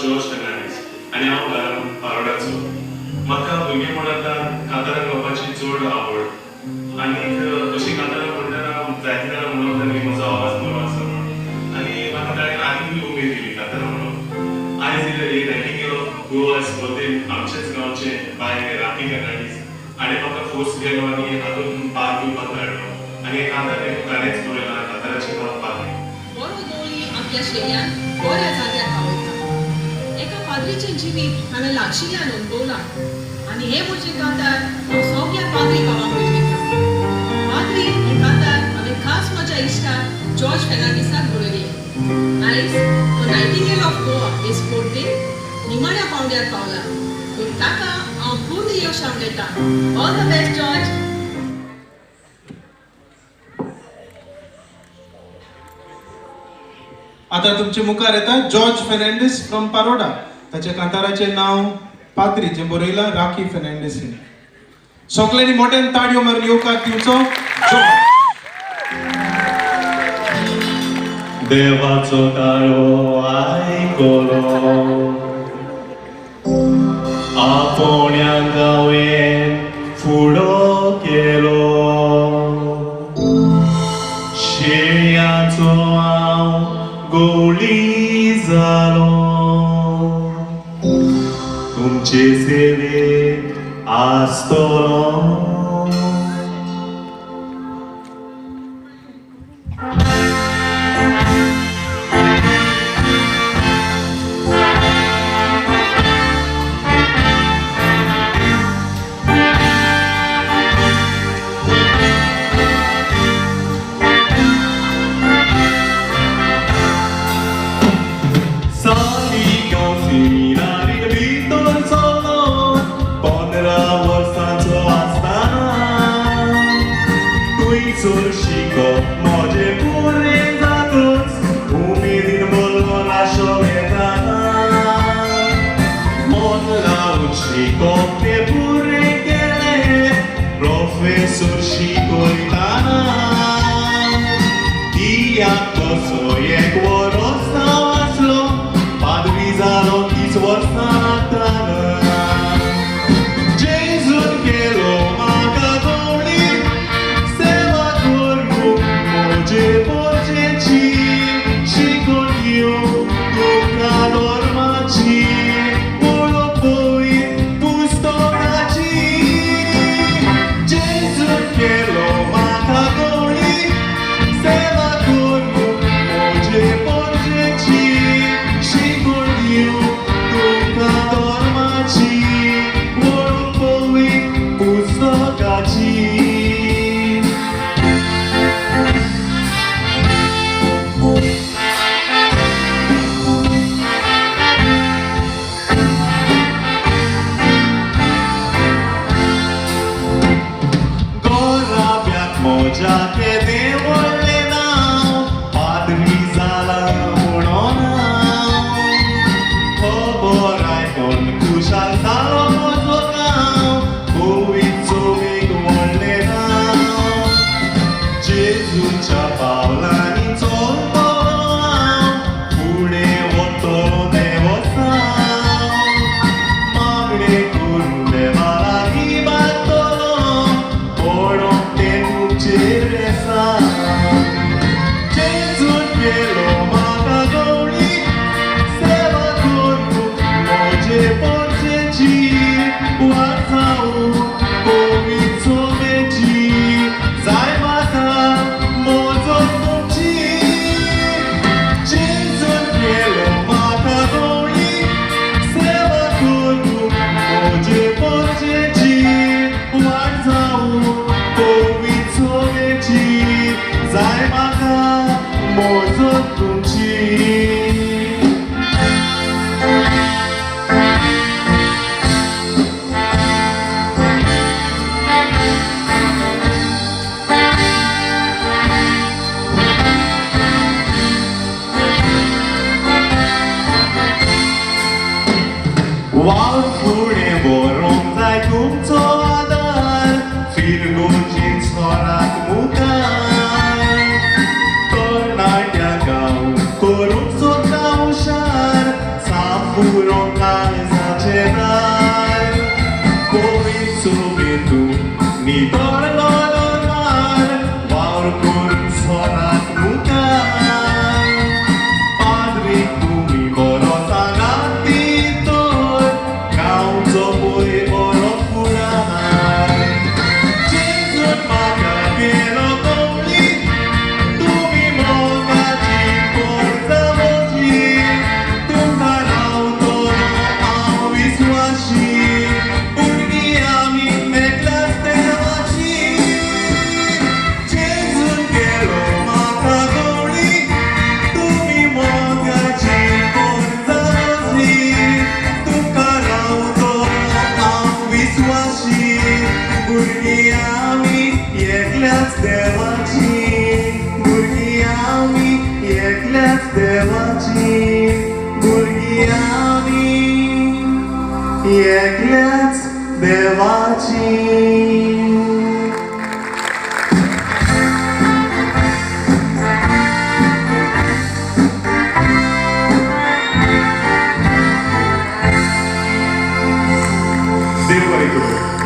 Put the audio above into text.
George Fernandes आनी हांव घरान पारोडाचो. म्हाका भुरगेपणांतल्यान कांतारां गावपाची चड आवड आनी अशी कांतारां म्हणटना जायते जाणां म्हणून की म्हजो आवाज बरो आसा म्हणून आनी म्हाका ताणें आनीकूय उमेद दिली कांतारां म्हणून. आयज एक रॅली केलो गोवा स्पर्धेंत आमचेच गांवचे बाय राखी फेर्नांडीस आनी म्हाका फोर्स केलो आनी हातूंत भाग घेवपाक धाडलो आनी कांतारें ताणेंच बरयलां कांताराचें नांव पाद्री. बरो गोळी आपल्या शेग्यान बऱ्या जाग्यार पावयता. एका पाद्रीचें जिवीत हांवें लागशिल्ल्यान अनुभवलां आनी हे म्हजें कांतार हांव सगळ्या पाद्री भावांक मेळयता. पाद्री हें कांतार हांवें खास म्हज्या इश्टा जॉर्ज फेर्नांडीसाक बरयलें. आयज तो नायटिंगेल ऑफ गोवा हे स्पर्धेंत निमाण्या पांवड्यार पावला. पूण ताका हांव पूर्ण यश आवडटा. All the best George. आता तुमचे मुखार येता जॉर्ज फेर्नांडीस फ्रॉम पारोडा. ताच्या कांताराचें नांव पाद्री, जें बरयलां राखी फेर्नांडीसीन. सगळ्यांनी मोठ्यान ताळयो मारून येवकार दिवचो. देवाचो ताळो आयकलो आपोण्या गांवेन फुडो केलो. शेळयाचो हांव गोळी जालो. तुमचे सेवेक आसतलो. Sorshiko, moje pure zatos, umidin bolgo nasho metana. Mon lauchiko, te pure kele, profesor Shiko itana. Iako sojek worosta waslo, padri zalo izvorsta natana. आमी एकल्याच देवाची. देव बरें करूं.